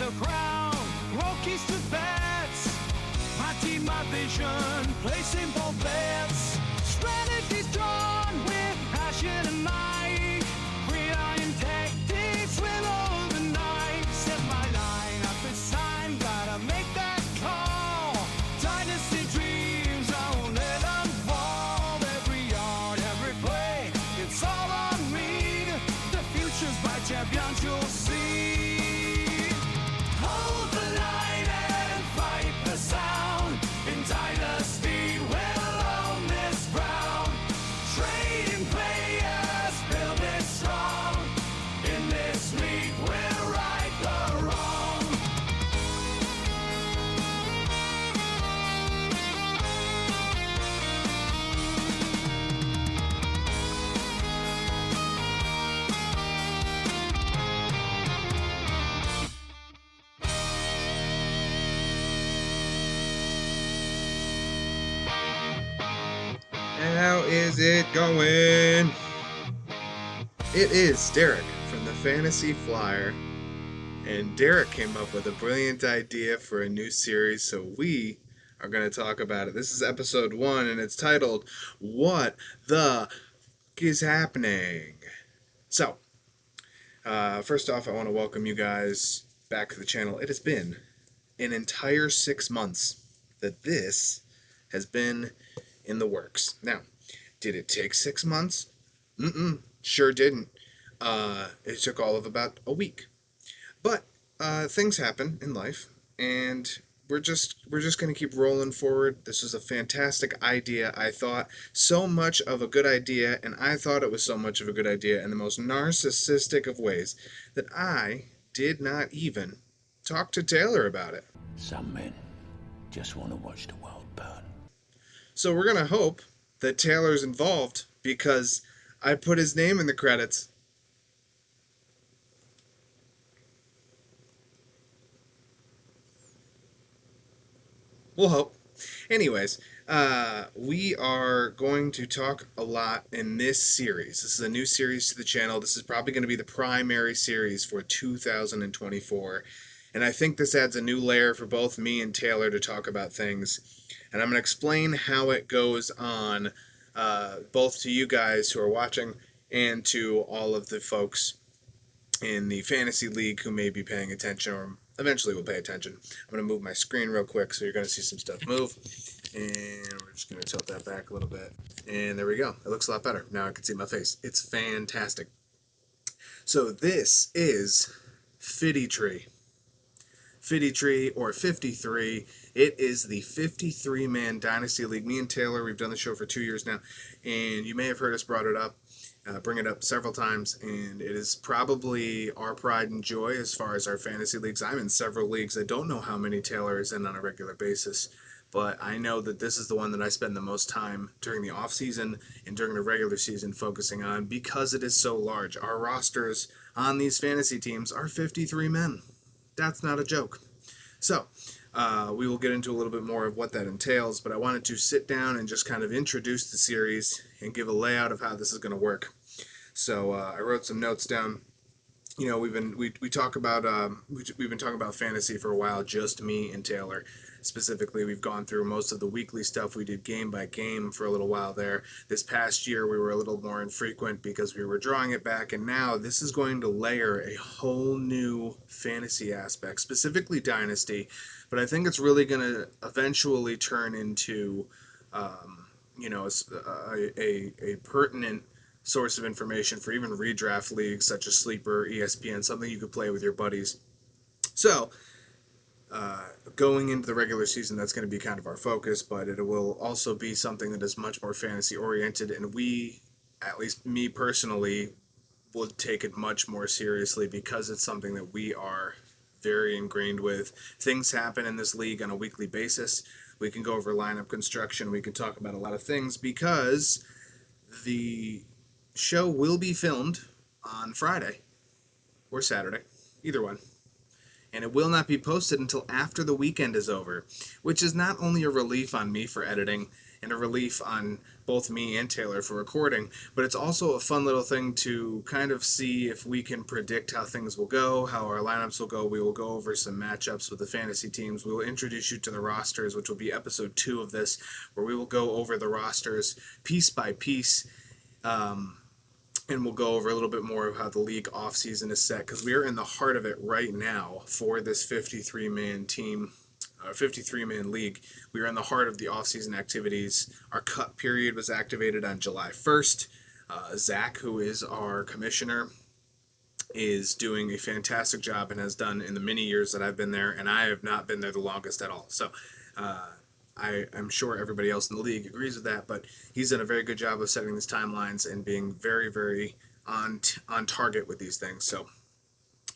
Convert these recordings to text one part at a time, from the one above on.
the crown, roll keys to bets. My team, my vision, placing bold bets. Strategies drawn with passion and might. Gridiron tactics with all the night. Set my line up, it's time, gotta make that call. Dynasty dreams, I won't let them fall. Every yard, every play, it's all on me. The future's bright, champions you'll see. Hold the line and fight the sound. In Dynasty, we'll own this ground. Trading players, build it strong. In this league, we'll right the wrong. How is it going? It is Derek from the Fantasy Flyer, and Derek came up with a brilliant idea for a new series, so we are going to talk about it. This is episode 1, and it's titled, What the F is Happening? So, first off, I want to welcome you guys back to the channel. It has been an entire 6 months that this has been in the works. Now, did it take 6 months? Sure didn't. It took all of about a week. But things happen in life, and we're just going to keep rolling forward. This was a fantastic idea. I thought so much of a good idea, and I thought it was so much of a good idea in the most narcissistic of ways that I did not even talk to Taylor about it. Some men just want to watch the world burn. So we're going to hope that Taylor's involved because I put his name in the credits. We'll hope. Anyways, we are going to talk a lot in this series. This is a new series to the channel. This is probably going to be the primary series for 2024. And I think this adds a new layer for both me and Taylor to talk about things. And I'm going to explain how it goes on, both to you guys who are watching and to all of the folks in the Fantasy League who may be paying attention or eventually will pay attention. I'm going to move my screen real quick so you're going to see some stuff move. And we're just going to tilt that back a little bit. And there we go. It looks a lot better. Now I can see my face. It's fantastic. So this is Fitty Tree. Fitty Tree, or 53. It is the 53-man Dynasty League. Me and Taylor, we've done the show for 2 years now, and you may have heard us bring it up several times, and it is probably our pride and joy as far as our fantasy leagues. I'm in several leagues. I don't know how many Taylor is in on a regular basis, but I know that this is the one that I spend the most time during the off season and during the regular season focusing on because it is so large. Our rosters on these fantasy teams are 53 men. That's not a joke. So, we will get into a little bit more of what that entails, but I wanted to sit down and just kind of introduce the series and give a layout of how this is going to work. So, I wrote some notes down. You know, we've been talking about fantasy for a while, just me and Taylor. Specifically, we've gone through most of the weekly stuff. We did game by game for a little while there. This past year, we were a little more infrequent because we were drawing it back, and now this is going to layer a whole new fantasy aspect, specifically Dynasty, but I think it's really going to eventually turn into, you know, a pertinent source of information for even redraft leagues such as Sleeper, ESPN, something you could play with your buddies. So, going into the regular season, that's going to be kind of our focus, but it will also be something that is much more fantasy oriented, and we, at least me personally, will take it much more seriously because it's something that we are very ingrained with. Things happen in this league on a weekly basis. We can go over lineup construction. We can talk about a lot of things because the show will be filmed on Friday or Saturday, either one. And it will not be posted until after the weekend is over, which is not only a relief on me for editing, and a relief on both me and Taylor for recording, but it's also a fun little thing to kind of see if we can predict how things will go, how our lineups will go. We will go over some matchups with the fantasy teams. We will introduce you to the rosters, which will be episode 2 of this, where we will go over the rosters piece by piece. And we'll go over a little bit more of how the league offseason is set, because we are in the heart of it right now for this 53-man team, 53-man league. We are in the heart of the offseason activities. Our cut period was activated on July 1st. Zach, who is our commissioner, is doing a fantastic job and has done in the many years that I've been there, and I have not been there the longest at all. So I'm sure everybody else in the league agrees with that, but he's done a very good job of setting these timelines and being very, very on target with these things. So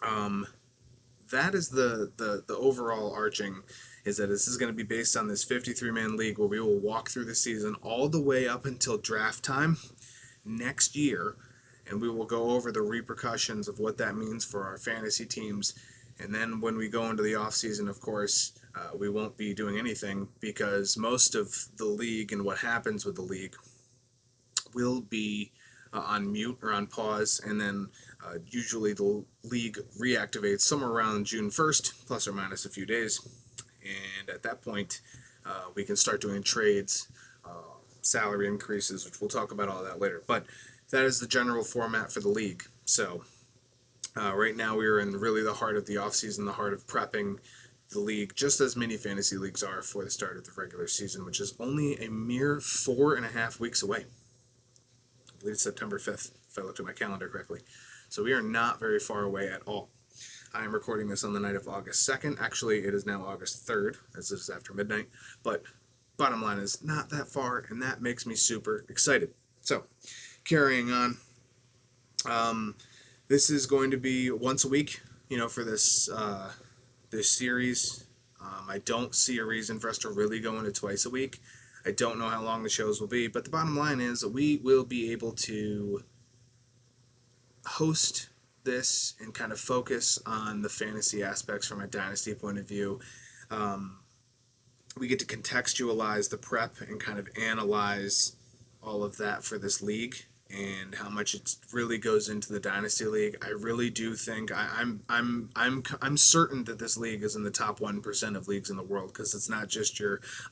that is the overall arching, is that this is going to be based on this 53-man league where we will walk through the season all the way up until draft time next year, and we will go over the repercussions of what that means for our fantasy teams. And then when we go into the off season, of course, we won't be doing anything, because most of the league and what happens with the league will be on mute or on pause, and then usually the league reactivates somewhere around June 1st, plus or minus a few days. And at that point, we can start doing trades, salary increases, which we'll talk about all that later. But that is the general format for the league. So right now we are in really the heart of the offseason, the heart of prepping the league, just as many fantasy leagues are for the start of the regular season, which is only a mere 4.5 weeks away. I believe it's September 5th, if I looked at my calendar correctly. So we are not very far away at all. I am recording this on the night of August 2nd. Actually, it is now August 3rd, as it is after midnight. But bottom line is not that far, and that makes me super excited. So, carrying on. This is going to be once a week, for this this series. I don't see a reason for us to really go into twice a week. I don't know how long the shows will be, but the bottom line is that we will be able to host this and kind of focus on the fantasy aspects from a dynasty point of view. We get to contextualize the prep and kind of analyze all of that for this league and how much it really goes into the dynasty league. I really do think I'm certain that this league is in the top 1% of leagues in the world, because it's not just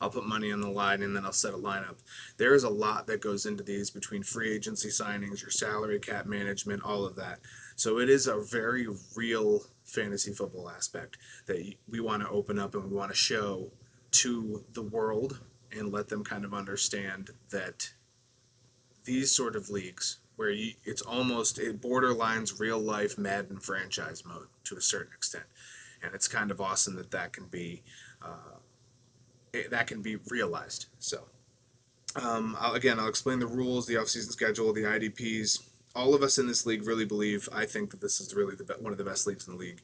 I'll put money on the line and then I'll set a lineup. There is a lot that goes into these, between free agency signings, your salary cap management, all of that. So it is a very real fantasy football aspect that we want to open up and we want to show to the world and let them kind of understand that these sort of leagues, where it borderlines real life Madden franchise mode to a certain extent, and it's kind of awesome that can be realized. So I'll explain the rules, the offseason schedule, the IDPs. All of us in this league really believe. I think that this is really one of the best leagues in the league,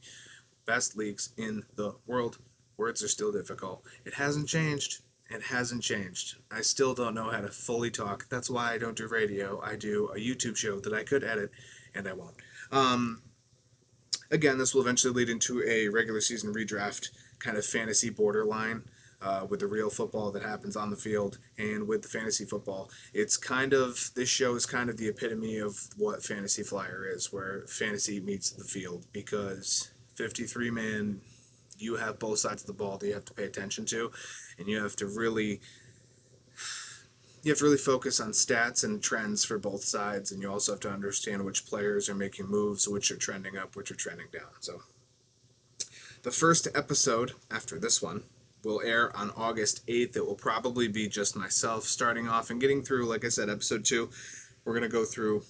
best leagues in the world. Words are still difficult. It hasn't changed. It hasn't changed. I still don't know how to fully talk. That's why I don't do radio. I do a YouTube show that I could edit, and I won't. Again, this will eventually lead into a regular season redraft kind of fantasy borderline with the real football that happens on the field and with the fantasy football. This show is kind of the epitome of what Fantasy Flyer is, where fantasy meets the field, because 53-man, you have both sides of the ball that you have to pay attention to, and you have to really focus on stats and trends for both sides, and you also have to understand which players are making moves, which are trending up, which are trending down. So the first episode after this one will air on August 8th. It will probably be just myself starting off and getting through, like I said, episode 2. We're going to go through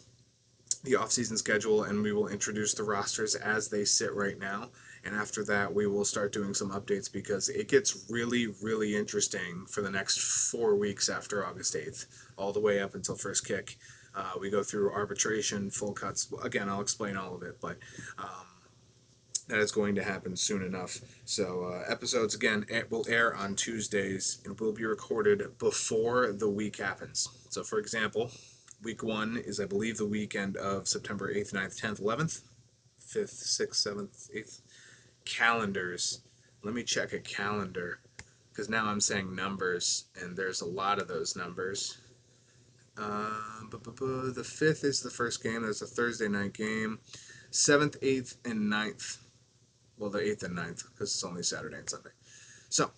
the off-season schedule, and we will introduce the rosters as they sit right now. And after that, we will start doing some updates, because it gets really, really interesting for the next 4 weeks after August 8th, all the way up until first kick. We go through arbitration, full cuts. Again, I'll explain all of it, but that is going to happen soon enough. So episodes, again, will air on Tuesdays and will be recorded before the week happens. So, for example, week 1 is, I believe, the weekend of September 8th, 9th, 10th, 11th, 5th, 6th, 7th, 8th. Calendars. Let me check a calendar, because now I'm saying numbers, and there's a lot of those numbers. The 5th is the first game. That's a Thursday night game. 7th, 8th, and 9th. Well, the 8th and 9th, because it's only Saturday and Sunday. So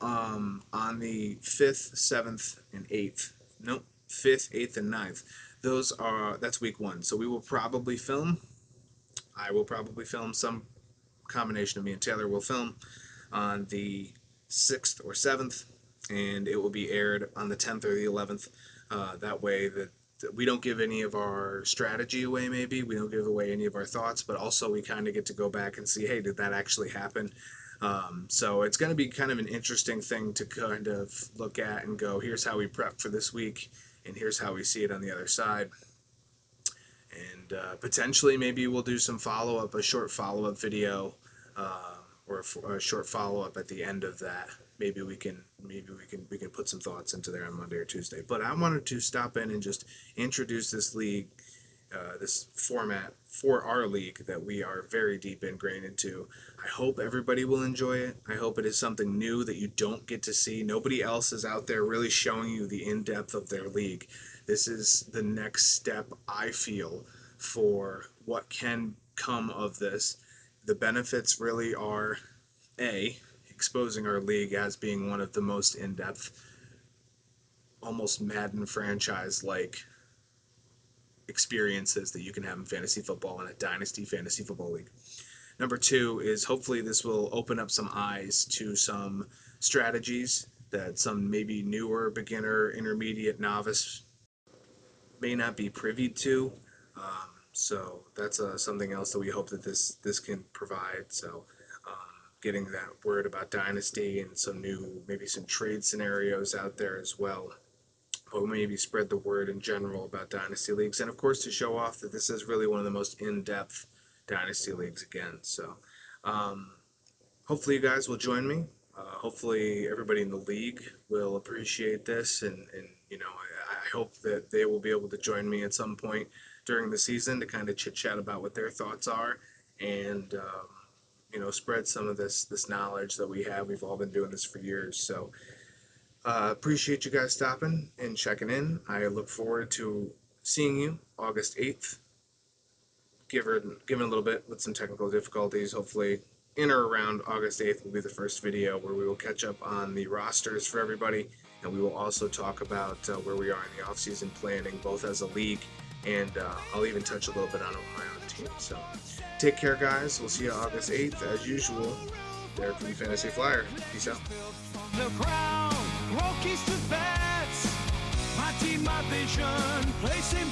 on the 5th, 7th, and 8th. Nope, 5th, 8th, and 9th. That's week 1. So we will probably film. I will probably film. Some combination of me and Taylor will film on the 6th or 7th, and it will be aired on the 10th or the 11th. That way that we don't give any of our strategy away, maybe. We don't give away any of our thoughts, but also we kind of get to go back and see, hey, did that actually happen? So it's going to be kind of an interesting thing to kind of look at and go, here's how we prep for this week, and here's how we see it on the other side. And potentially maybe we'll do some follow-up, a short follow-up video, or a short follow-up at the end of that. Maybe we can put some thoughts into there on Monday or Tuesday. But I wanted to stop in and just introduce this league, this format for our league that we are very deep ingrained into. I hope everybody will enjoy it. I hope it is something new that you don't get to see. Nobody else is out there really showing you the in-depth of their league. This is the next step, I feel, for what can come of this. The benefits really are, A, exposing our league as being one of the most in-depth, almost Madden franchise-like experiences that you can have in fantasy football in a dynasty fantasy football league. Number 2 is hopefully this will open up some eyes to some strategies that some maybe newer, beginner, intermediate, novice may not be privy to. So that's something else that we hope that this can provide. So getting that word about dynasty and maybe some trade scenarios out there as well. But maybe spread the word in general about dynasty leagues, and of course to show off that this is really one of the most in-depth dynasty leagues again. So hopefully you guys will join me. Hopefully everybody in the league will appreciate this, and I hope that they will be able to join me at some point during the season to kind of chit chat about what their thoughts are, and spread some of this knowledge that we have. We've all been doing this for years, so appreciate you guys stopping and checking in. I look forward to seeing you August 8th. Given a little bit with some technical difficulties, hopefully in or around August 8th will be the first video where we will catch up on the rosters for everybody, and we will also talk about where we are in the offseason planning, both as a league and I'll even touch a little bit on my own team. So take care, guys. We'll see you August 8th as usual. There from the Fantasy Flyer. Peace out. The crown, rookies to vets. My team, my vision, placing